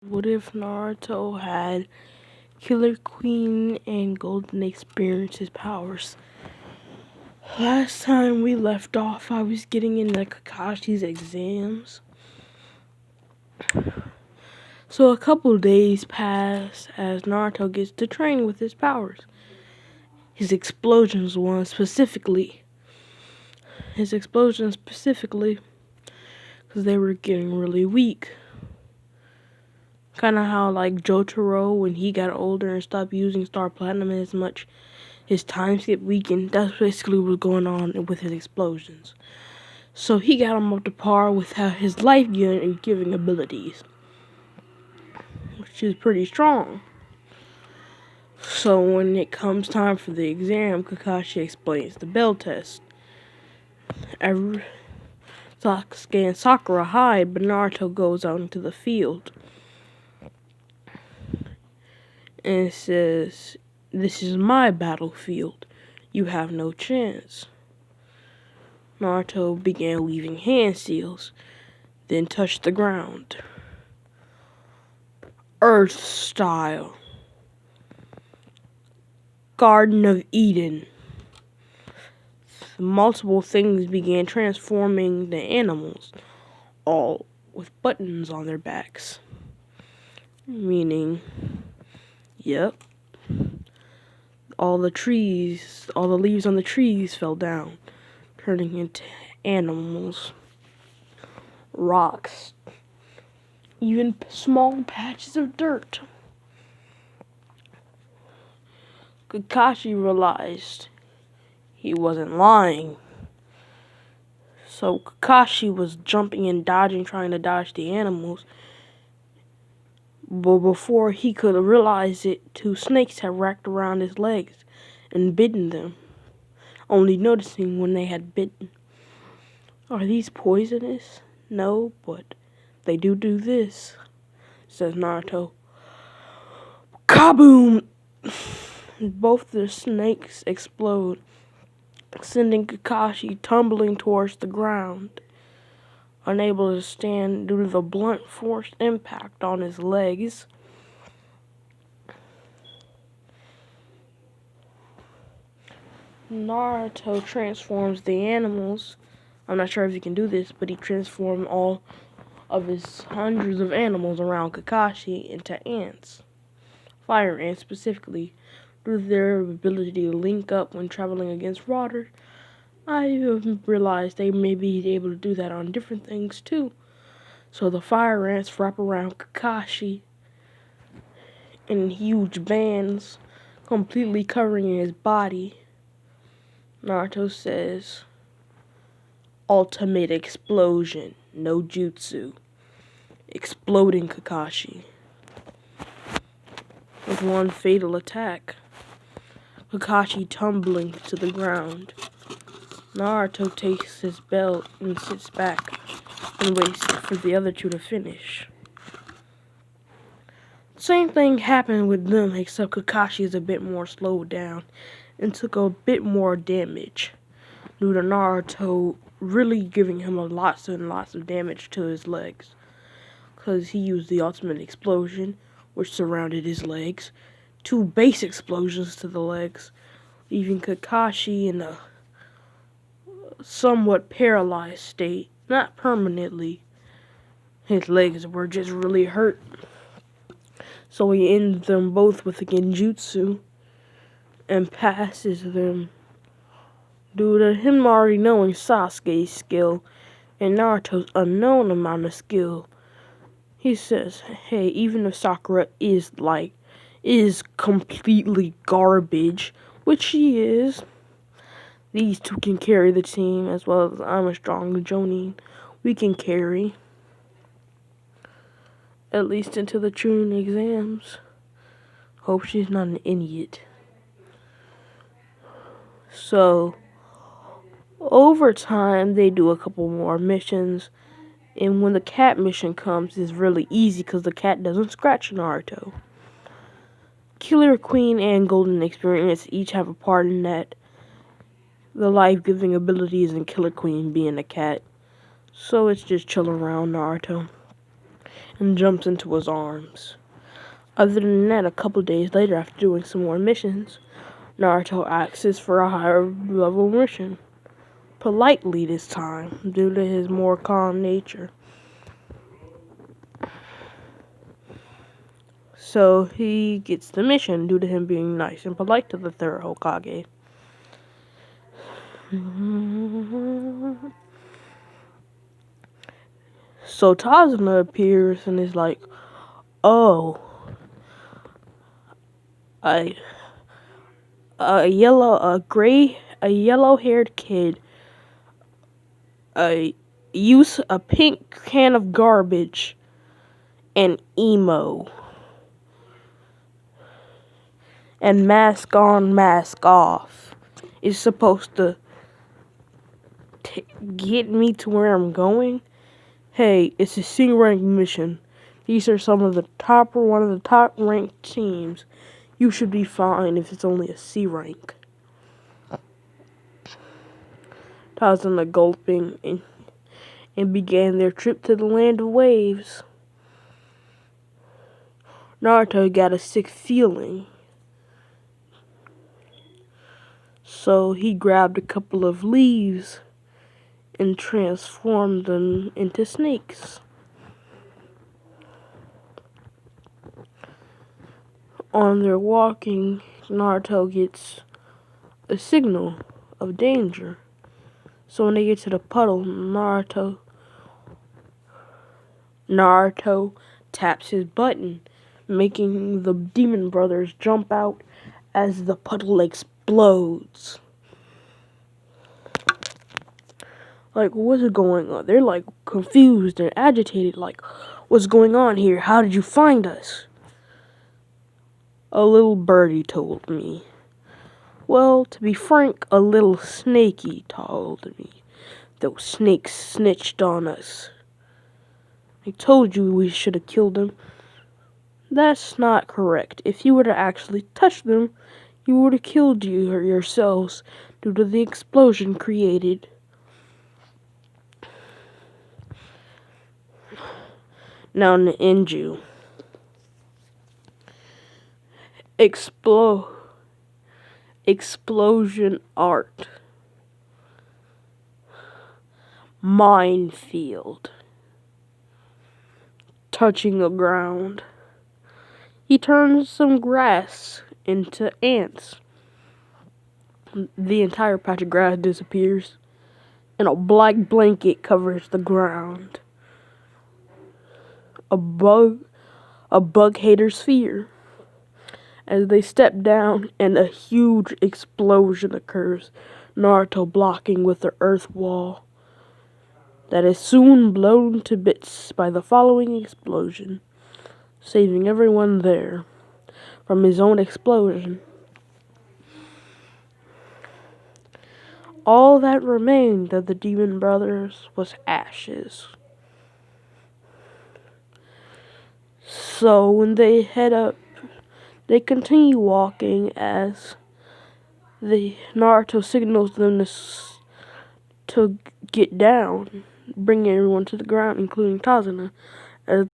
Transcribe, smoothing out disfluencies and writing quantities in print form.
What if Naruto had Killer Queen and Golden Experience's powers? Last time we left off, I was getting into Kakashi's exams. So a couple days pass as Naruto gets to train with his powers. His explosions specifically, because they were getting really weak. Kind of how like Jotaro, when he got older and stopped using Star Platinum as much, his time skip weakened. That's basically what was going on with his explosions. So he got him up to par with his life-giving abilities, which is pretty strong. So when it comes time for the exam, Kakashi explains the bell test. Sasuke and Sakura hide, but Naruto goes out into the field and says, "This is my battlefield. You have no chance." Naruto began weaving hand seals, then touched the ground. Earth style. Garden of Eden. Multiple things began transforming the animals, all with buttons on their backs. Meaning, yep, all the leaves on the trees fell down, turning into animals, rocks, even small patches of dirt. Kakashi realized he wasn't lying. So Kakashi was jumping and dodging, trying to dodge the animals. But before he could realize it, two snakes had wrapped around his legs and bitten them, only noticing when they had bitten. "Are these poisonous?" "No, but they do this," says Naruto. Kaboom! Both the snakes explode, sending Kakashi tumbling towards the ground, unable to stand due to the blunt force impact on his legs. Naruto transforms the animals. I'm not sure if he can do this, but he transformed all of his hundreds of animals around Kakashi into ants. Fire ants specifically, due to their ability to link up when traveling against water. I realized they may be able to do that on different things too. So the fire ants wrap around Kakashi in huge bands, completely covering his body. Naruto says, "Ultimate explosion, no jutsu." Exploding Kakashi with one fatal attack. Kakashi tumbling to the ground. Naruto takes his belt and sits back and waits for the other two to finish. Same thing happened with them, except Kakashi is a bit more slowed down and took a bit more damage due to Naruto really giving him lots and lots of damage to his legs, because he used the ultimate explosion, which surrounded his legs, two base explosions to the legs, leaving Kakashi in a somewhat paralyzed state. Not permanently. His legs were just really hurt. So he ends them both with a genjutsu and passes them due to him already knowing Sasuke's skill and Naruto's unknown amount of skill. He says, "Hey, even if Sakura is completely garbage, which she is, these two can carry the team, as well as I'm a strong Jonin. We can carry, at least into the Chunin exams. Hope she's not an idiot." So, over time, they do a couple more missions. And when the cat mission comes, it's really easy because the cat doesn't scratch Naruto. Killer Queen and Golden Experience each have a part in that. The life-giving abilities and Killer Queen being a cat. So it's just chill around Naruto. and jumps into his arms. Other than that, a couple days later, after doing some more missions, Naruto asks for a higher level mission. Politely this time, due to his more calm nature. So he gets the mission due to him being nice and polite to the third Hokage. So Tazuna appears and is like, "Oh, a yellow-haired kid, use a pink can of garbage, and emo, and mask on, mask off, is supposed to get me to where I'm going? Hey, it's a C-rank mission. These are one of the top ranked teams. You should be fine if it's only a C rank." Tazuna gulping and began their trip to the land of waves. Naruto got a sick feeling, so he grabbed a couple of leaves and transformed them into snakes. On their walking, Naruto gets a signal of danger. So when they get to the puddle, Naruto taps his button, making the demon brothers jump out as the puddle explodes. Like, what's going on? They're like confused and agitated, like, what's going on here? How did you find us? A little birdie told me. Well, to be frank, a little snaky told me. Those snakes snitched on us. I told you we should have killed them. That's not correct. If you were to actually touch them, you would have killed yourselves due to the explosion created. Now Ninju. Explosion art. Minefield. Touching the ground. He turns some grass into ants. The entire patch of grass disappears, and a black blanket covers the ground. A bug hater's fear. As they step down and a huge explosion occurs, Naruto blocking with the earth wall that is soon blown to bits by the following explosion, saving everyone there from his own explosion. All that remained of the Demon Brothers was ashes. So when they head up, they continue walking as the Naruto signals them to get down, bringing everyone to the ground, including Tazuna, as